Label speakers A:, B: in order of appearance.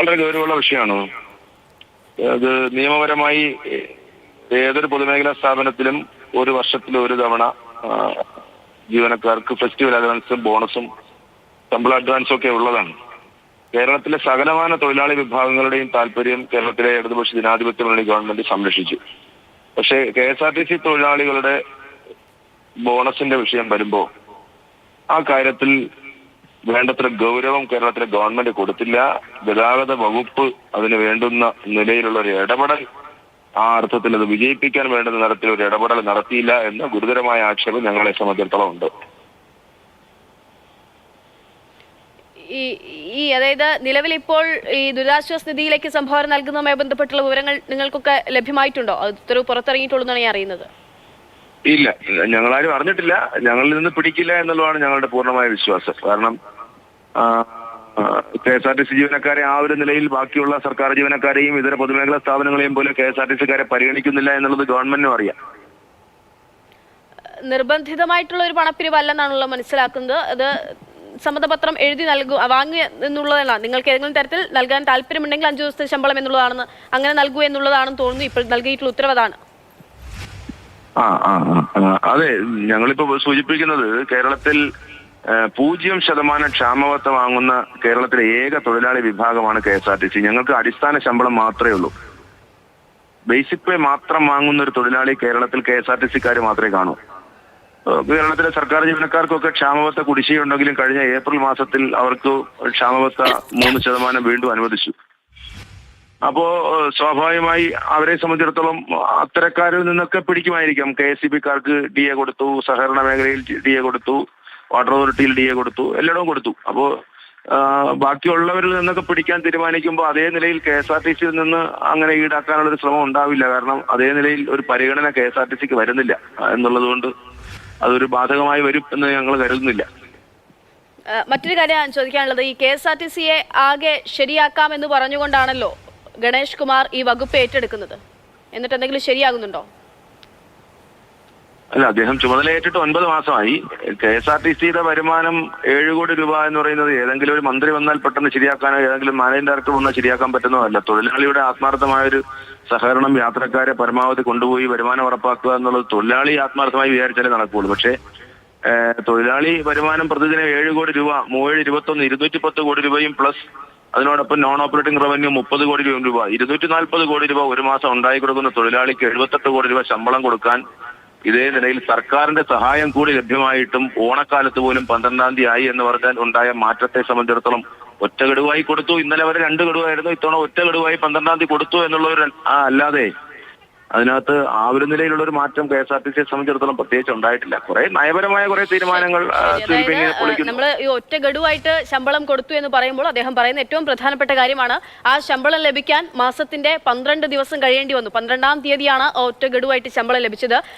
A: വളരെ ഗൗരവമുള്ള വിഷയമാണ്. അത് നിയമപരമായി ഏതൊരു പൊതുമേഖലാ സ്ഥാപനത്തിലും ഒരു വർഷത്തിൽ ഒരു തവണ ജീവനക്കാർക്ക് ഫെസ്റ്റിവൽ അലവൻസും ബോണസും ശമ്പള അഡ്വാൻസും ഒക്കെ ഉള്ളതാണ്. കേരളത്തിലെ സകലമാന തൊഴിലാളി വിഭാഗങ്ങളുടെയും താല്പര്യം കേരളത്തിലെ ഇടതുപക്ഷ ജനാധിപത്യ മുന്നണി ഗവൺമെന്റ് സംരക്ഷിച്ചു. പക്ഷേ KSRTC തൊഴിലാളികളുടെ ബോണസിന്റെ വിഷയം വരുമ്പോൾ ആ കാര്യത്തിൽ വേണ്ടത്ര ഗൗരവം കേരളത്തിലെ ഗവൺമെന്റ് കൊടുത്തില്ല. ഗതാഗത വകുപ്പ് അതിന് വേണ്ടുന്ന നിലയിലുള്ള ഒരു ഇടപെടൽ, ആ അർത്ഥത്തിൽ അത് വിജയിപ്പിക്കാൻ വേണ്ടുന്ന തരത്തിൽ ഒരു ഇടപെടൽ നടത്തിയില്ല എന്ന ഗുരുതരമായ ആക്ഷേപം ഞങ്ങളെ സംബന്ധിച്ചിടത്തോളം ഉണ്ട്.
B: അതായത് നിലവിൽ ഇപ്പോൾ ഈ ദുരിതാശ്വാസ നിധിയിലേക്ക് സംഭാവന നൽകുന്നതുമായി ബന്ധപ്പെട്ടുള്ള വിവരങ്ങൾ നിങ്ങൾക്കൊക്കെ ലഭ്യമായിട്ടുണ്ടോ? അത് ഉത്തരവ് പുറത്തിറങ്ങിയിട്ടുള്ളൂ എന്നാണ് ഞാൻ അറിയുന്നത്.
A: ഇല്ല, ഞങ്ങളാരും അറിഞ്ഞിട്ടില്ല. ഞങ്ങളിൽ നിന്ന് പിടിക്കില്ല എന്നുള്ളതാണ് ഞങ്ങളുടെ പൂർണ്ണമായ വിശ്വാസം. കാരണം KSRTC ജീവനക്കാരെ ആ ഒരു നിലയിൽ ബാക്കിയുള്ള സർക്കാർ ജീവനക്കാരെയും ഇതര പൊതുമേഖലാ സ്ഥാപനങ്ങളെയും പോലെ KSRTCക്കാരെ പരിഗണിക്കുന്നില്ല എന്നുള്ളത് ഗവൺമെന്റിനും അറിയാം.
B: നിർബന്ധിതമായിട്ടുള്ള ഒരു പണപ്പിരിവല്ലെന്നാണല്ലോ മനസ്സിലാക്കുന്നത്. അത് സമ്മതപത്രം എഴുതി വാങ്ങുക എന്നുള്ളതല്ല. നിങ്ങൾക്ക് ഏതെങ്കിലും തരത്തിൽ നൽകാൻ താല്പര്യമുണ്ടെങ്കിൽ 5 ദിവസത്തെ ശമ്പളം എന്നുള്ളതാണെന്ന്, അങ്ങനെ നൽകൂ എന്നുള്ളതാണെന്ന് തോന്നുന്നു. ഇപ്പോൾ നൽകിയിട്ടുള്ള ഉത്തരവതാണ്.
A: അതെ, ഞങ്ങളിപ്പോ സൂചിപ്പിക്കുന്നത് കേരളത്തിൽ 0% ക്ഷാമബത്ത വാങ്ങുന്ന കേരളത്തിലെ ഏക തൊഴിലാളി വിഭാഗമാണ് KSRTC. ഞങ്ങൾക്ക് അടിസ്ഥാന ശമ്പളം മാത്രമേ ഉള്ളൂ. ബേസിക് പേ മാത്രം വാങ്ങുന്ന ഒരു തൊഴിലാളി കേരളത്തിൽ KSRTCക്കാർ മാത്രമേ കാണൂ. കേരളത്തിലെ സർക്കാർ ജീവനക്കാർക്കൊക്കെ ക്ഷാമബത്ത കുടിശ്ശികയുണ്ടെങ്കിലും കഴിഞ്ഞ ഏപ്രിൽ മാസത്തിൽ അവർക്ക് ക്ഷാമബത്ത 3% വീണ്ടും അനുവദിച്ചു. അപ്പോ സ്വാഭാവികമായി അവരെ സംബന്ധിച്ചിടത്തോളം അത്തരക്കാരിൽ നിന്നൊക്കെ പിടിക്കുമായിരിക്കാം. KSEBക്കാർക്ക് DA കൊടുത്തു, സഹകരണ മേഖലയിൽ DA കൊടുത്തു, വാട്ടർ അതോറിറ്റിയിൽ DA കൊടുത്തു, എല്ലായിടവും കൊടുത്തു. അപ്പോ ബാക്കിയുള്ളവരിൽ നിന്നൊക്കെ പിടിക്കാൻ തീരുമാനിക്കുമ്പോൾ അതേ നിലയിൽ KSRTCയിൽ നിന്ന് അങ്ങനെ ഈടാക്കാനുള്ളൊരു ശ്രമം ഉണ്ടാവില്ല. കാരണം അതേ നിലയിൽ ഒരു പരിഗണന KSRTCക്ക് വരുന്നില്ല എന്നുള്ളത് കൊണ്ട് അതൊരു ബാധകമായി വരും എന്ന് ഞങ്ങൾ കരുതുന്നില്ല.
B: മറ്റൊരു കാര്യം ചോദിക്കാനുള്ളത്, ഈ KSRTCയെ ആകെ ശരിയാക്കാമെന്ന് പറഞ്ഞുകൊണ്ടാണല്ലോ ഗണേഷ് കുമാർ ഈ വകുപ്പ് ഏറ്റെടുക്കുന്നത്. എന്നിട്ട് എന്തെങ്കിലും ശരിയാകുന്നുണ്ടോ?
A: അല്ല, അദ്ദേഹം ചുമതലയേറ്റിട്ട് 9 മാസമായി. KSRTCയുടെ വരുമാനം 7 കോടി രൂപ എന്ന് പറയുന്നത് ഏതെങ്കിലും ഒരു മന്ത്രി വന്നാൽ പെട്ടെന്ന് ശരിയാക്കാനോ ഏതെങ്കിലും മാനേജിംഗ് ഡയറക്ടർ വന്നാൽ ശരിയാക്കാൻ പറ്റുന്നതല്ല. തൊഴിലാളിയുടെ ആത്മാർത്ഥമായൊരു സഹകരണം, യാത്രക്കാരെ പരമാവധി കൊണ്ടുപോയി വരുമാനം ഉറപ്പാക്കുക എന്നുള്ളത് തൊഴിലാളി ആത്മാർത്ഥമായി വിചാരിച്ചാലേ നടക്കുകയുള്ളൂ. പക്ഷേ തൊഴിലാളി വരുമാനം പ്രതിദിനം 7 കോടി രൂപ, 7, 21, 210 കോടി രൂപയും പ്ലസ് അതിനോടൊപ്പം നോൺ ഓപ്പറേറ്റിംഗ് റവന്യൂ 30 കോടി രൂപ, 240 കോടി രൂപ ഒരു മാസം ഉണ്ടായി കൊടുക്കുന്ന തൊഴിലാളിക്ക് 78 കോടി രൂപ ശമ്പളം കൊടുക്കാൻ ഇതേ നിലയിൽ സർക്കാരിന്റെ സഹായം കൂടി ലഭ്യമായിട്ടും ഓണക്കാലത്ത് പോലും 12-ാം തീയതി ആയി എന്ന് പറഞ്ഞാൽ ഉണ്ടായ മാറ്റത്തെ സംബന്ധിച്ചിടത്തോളം ഒറ്റ ഗഡുവായി കൊടുത്തു. ഇന്നലെ വരെ 2 ഗഡുവായിരുന്നു, ഇത്തവണ ഒറ്റ ഗഡുവായി 12-ാം തീയതി കൊടുത്തു എന്നുള്ളൊരു അല്ലാതെ അതിനകത്ത് ആ ഒരു നിലയിലുള്ള ഒരു മാറ്റം KSRTCയെ സംബന്ധിച്ചിടത്തോളം പ്രത്യേകിച്ച് ഉണ്ടായിട്ടില്ല. കുറെ നയപരമായ കുറെ തീരുമാനങ്ങൾ
B: നമ്മൾ ഈ ഒറ്റ ഗഡുവായിട്ട് ശമ്പളം കൊടുത്തു എന്ന് പറയുമ്പോൾ അദ്ദേഹം പറയുന്ന ഏറ്റവും പ്രധാനപ്പെട്ട കാര്യമാണ് ആ ശമ്പളം ലഭിക്കാൻ മാസത്തിന്റെ 12 ദിവസം കഴിയേണ്ടി വന്നു. 12-ാം തീയതിയാണ് ഒറ്റ ഗഡുവായിട്ട് ശമ്പളം ലഭിച്ചത്.